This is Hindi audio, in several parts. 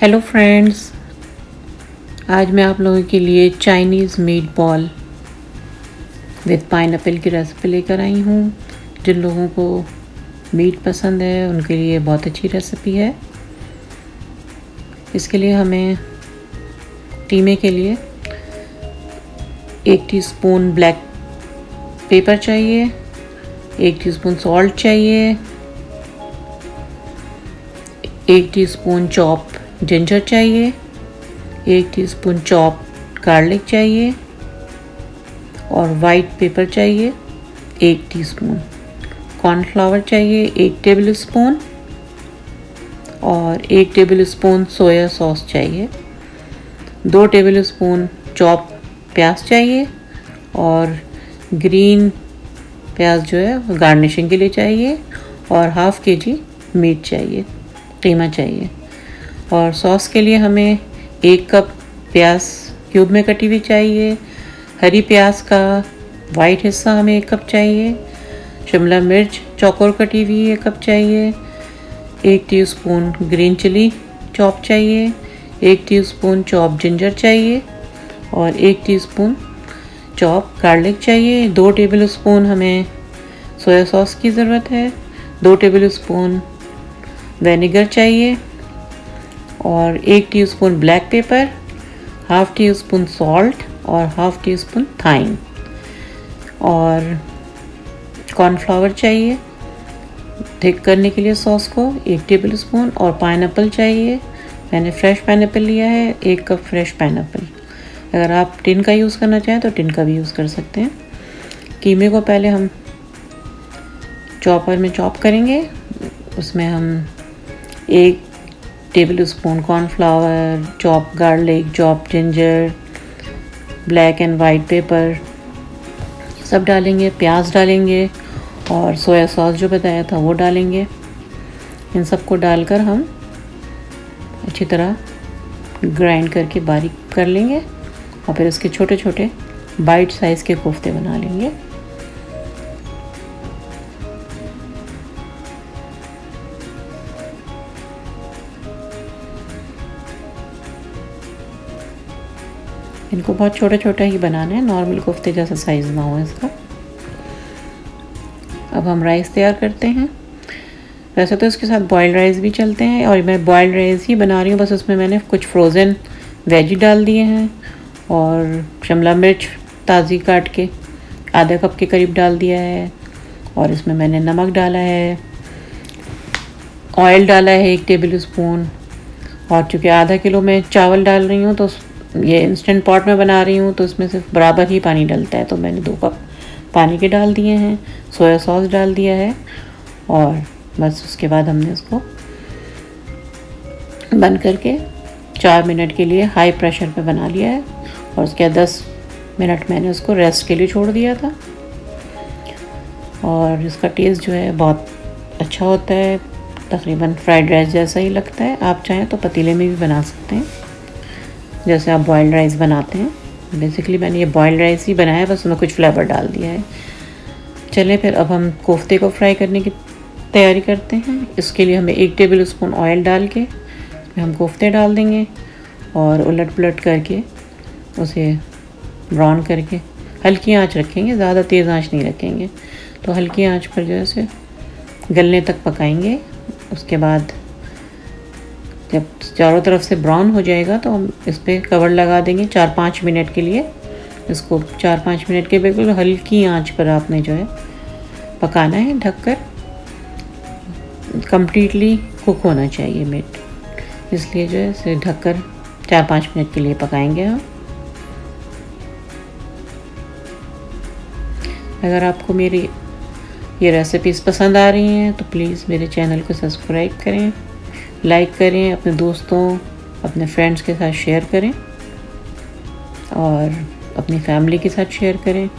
हेलो फ्रेंड्स, आज मैं आप लोगों के लिए Chinese meet ball with pineapple की रेसिपी लेकर आई हूँ। जिन लोगों को मीट पसंद है उनके लिए बहुत अच्छी रेसिपी है। इसके लिए हमें कीमे के लिए 1 टीस्पून ब्लैक पेपर चाहिए, 1 टीस्पून सॉल्ट चाहिए, 1 टीस्पून चॉप जिंजर चाहिए, 1 टीस्पून चॉप गार्लिक चाहिए और वाइट पेपर चाहिए 1 टीस्पून, कॉर्नफ्लावर चाहिए 1 टेबलस्पून और 1 टेबलस्पून सोया सॉस चाहिए, 2 टेबलस्पून चॉप प्याज चाहिए और ग्रीन प्याज जो है वो गार्निशिंग के लिए चाहिए और हाफ़ kg मीट चाहिए, कीमा चाहिए। और सॉस के लिए हमें 1 कप प्याज क्यूब में कटी हुई चाहिए, हरी प्याज का वाइट हिस्सा हमें 1 कप चाहिए, शिमला मिर्च चौकोर कटी हुई 1 कप चाहिए, 1 टीस्पून ग्रीन चिली चॉप चाहिए, 1 टीस्पून चॉप जिंजर चाहिए और 1 टीस्पून चॉप गार्लिक चाहिए। 2 टेबलस्पून हमें सोया सॉस की ज़रूरत है, 2 टेबलस्पून विनेगर चाहिए और 1 teaspoon black pepper, half tea spoon salt और हाफ़ टी स्पून थाइम और कॉर्नफ्लावर चाहिए थिक करने के लिए सॉस को 1 टेबलस्पून और पाइनएप्पल चाहिए। मैंने फ्रेश पाइनएप्पल लिया है, 1 कप फ्रेश पाइनएप्पल। अगर आप टिन का यूज़ करना चाहें तो टिन का भी यूज़ कर सकते हैं। कीमे को पहले हम चॉपर में चॉप करेंगे। उसमें हम 1 tablespoon cornflour, chop garlic, chop ginger, black and white paper सब डालेंगे, प्याज डालेंगे और सोया सॉस जो बताया था वो डालेंगे। इन सबको डालकर हम अच्छी तरह ग्राइंड करके बारीक कर लेंगे और फिर इसके छोटे छोटे बाइट साइज़ के कोफ्ते बना लेंगे। इनको बहुत छोटा छोटा ही बनाना है, नॉर्मल कोफ्ते जैसा साइज़ ना हो इसका। अब हम राइस तैयार करते हैं। वैसे तो इसके साथ बॉइल्ड राइस भी चलते हैं और मैं बॉइल्ड राइस ही बना रही हूँ, बस उसमें मैंने कुछ फ्रोज़न वेजी डाल दिए हैं और शिमला मिर्च ताज़ी काट के आधा कप के करीब डाल दिया है और इसमें मैंने नमक डाला है, ऑयल डाला है 1 टेबलस्पून और चूँकि आधा किलो मैं चावल डाल रही हूँ तो ये इंस्टेंट पॉट में बना रही हूँ तो इसमें सिर्फ बराबर ही पानी डलता है, तो मैंने 2 कप पानी के डाल दिए हैं। सोया सॉस डाल दिया है और बस उसके बाद हमने उसको बंद करके 4 मिनट के लिए हाई प्रेशर पे बना लिया है और उसके बाद 10 मिनट मैंने उसको रेस्ट के लिए छोड़ दिया था। और इसका टेस्ट जो है बहुत अच्छा होता है, तकरीबन फ्राइड राइस जैसा ही लगता है। आप चाहें तो पतीले में भी बना सकते हैं जैसे आप बॉइल्ड राइस बनाते हैं। बेसिकली मैंने ये बॉइल्ड राइस ही बनाया है, बस उसमें कुछ फ्लेवर डाल दिया है। चलें फिर अब हम कोफ्ते को फ्राई करने की तैयारी करते हैं। इसके लिए हमें 1 टेबलस्पून ऑयल डाल के इसमें हम कोफ्ते डाल देंगे और उलट पुलट करके उसे ब्राउन करके हल्की आंच रखेंगे, ज़्यादा तेज़ आंच नहीं रखेंगे। तो हल्की आंच पर जो है उसे गलने तक पकाएंगे। उसके बाद जब चारों तरफ से ब्राउन हो जाएगा तो हम इस पर कवर लगा देंगे 4-5 मिनट के लिए। इसको 4-5 मिनट के बिल्कुल हल्की आंच पर आपने जो है पकाना है, ढककर। कम्प्लीटली कुक होना चाहिए मीट, इसलिए जो है इसे ढककर 4-5 मिनट के लिए पकाएंगे हम। अगर आपको मेरी ये रेसिपीज़ पसंद आ रही हैं तो प्लीज़ मेरे चैनल को सब्सक्राइब करें, लाइक करें, अपने दोस्तों अपने फ्रेंड्स के साथ शेयर करें और अपनी फैमिली के साथ शेयर करें।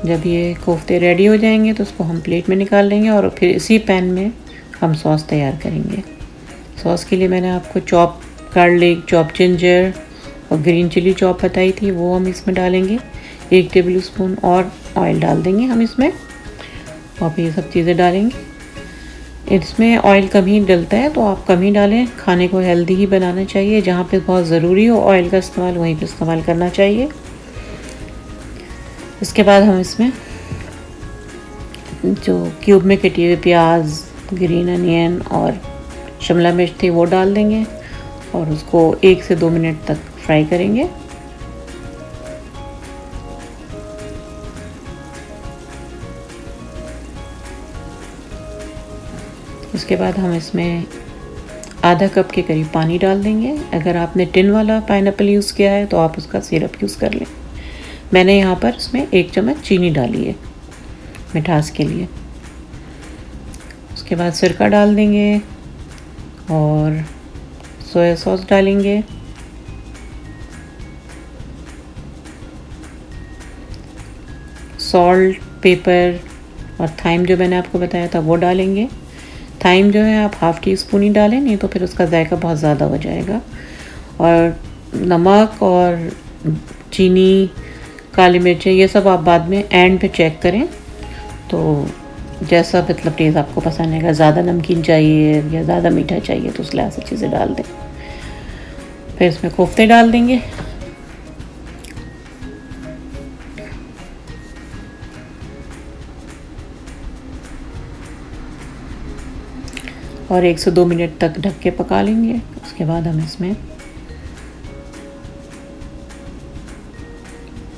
जब ये कोफ्ते रेडी हो जाएंगे तो उसको हम प्लेट में निकाल लेंगे और फिर इसी पैन में हम सॉस तैयार करेंगे। सॉस के लिए मैंने आपको चॉप गार्लिक, चॉप जिंजर और ग्रीन चिली चॉप बताई थी, वो हम इसमें डालेंगे। 1 टेबलस्पून और ऑयल डाल देंगे हम इसमें और फिर ये सब चीज़ें डालेंगे इसमें ऑयल कम ही डलता है, तो आप कम ही डालें। खाने को हेल्दी ही बनाना चाहिए, जहाँ पे बहुत ज़रूरी हो ऑयल का इस्तेमाल वहीं पे इस्तेमाल करना चाहिए। इसके बाद हम इसमें जो क्यूब में कटी हुई प्याज, ग्रीन अनियन और शिमला मिर्च थी वो डाल देंगे और उसको 1 से 2 मिनट तक फ्राई करेंगे। उसके बाद हम इसमें आधा कप के करीब पानी डाल देंगे। अगर आपने टिन वाला पाइनएप्पल यूज़ किया है तो आप उसका सिरप यूज़ कर लें। मैंने यहाँ पर इसमें 1 चम्मच चीनी डाली है मिठास के लिए। उसके बाद सिरका डाल देंगे और सोया सॉस डालेंगे। सॉल्ट, पेपर और थाइम जो मैंने आपको बताया था वो डालेंगे। थाइम जो है आप हाफ़ टी स्पून ही डालें, नहीं तो फिर उसका जायका बहुत ज़्यादा हो जाएगा। और नमक और चीनी, काली मिर्चें ये सब आप बाद में एंड पे चेक करें, तो जैसा मतलब टेस्ट आपको पसंद आएगा, ज़्यादा नमकीन चाहिए या ज़्यादा मीठा चाहिए तो उस लिहाज से चीज़ें डाल दें। फिर इसमें कोफ्ते डाल देंगे और 1 से 2 मिनट तक ढक के पका लेंगे। उसके बाद हम इसमें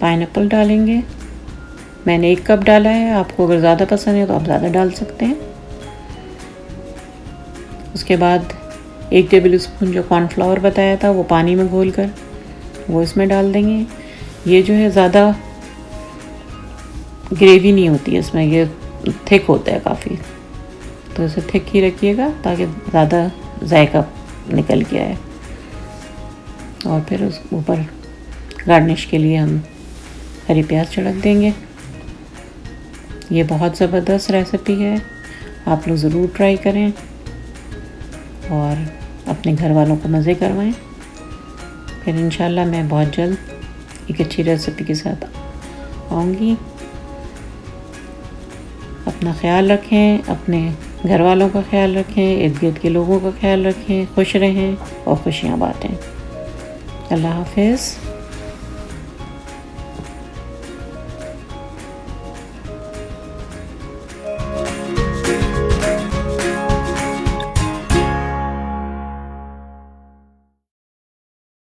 पाइनएप्पल डालेंगे। मैंने 1 कप डाला है, आपको अगर ज़्यादा पसंद है तो आप ज़्यादा डाल सकते हैं। उसके बाद 1 टेबल स्पून जो कॉर्नफ्लावर बताया था वो पानी में घोलकर वो इसमें डाल देंगे। ये जो है ज़्यादा ग्रेवी नहीं होती है इसमें, ये थिक होता है काफ़ी, तो इसे थिक ही रखिएगा ताकि ज़्यादा जायका निकल के आए। और फिर उस ऊपर गार्निश के लिए हम हरी प्याज छिड़क देंगे। ये बहुत ज़बरदस्त रेसिपी है, आप लोग ज़रूर ट्राई करें और अपने घर वालों को मज़े करवाएं। फिर इंशाल्लाह मैं बहुत जल्द एक अच्छी रेसिपी के साथ आऊँगी। अपना ख्याल रखें, अपने घर वालों का ख्याल रखें, इर्द गिर्द के लोगों का ख्याल रखें, खुश रहें और खुशियाँ बांटें। अल्लाह हाफ़िज़।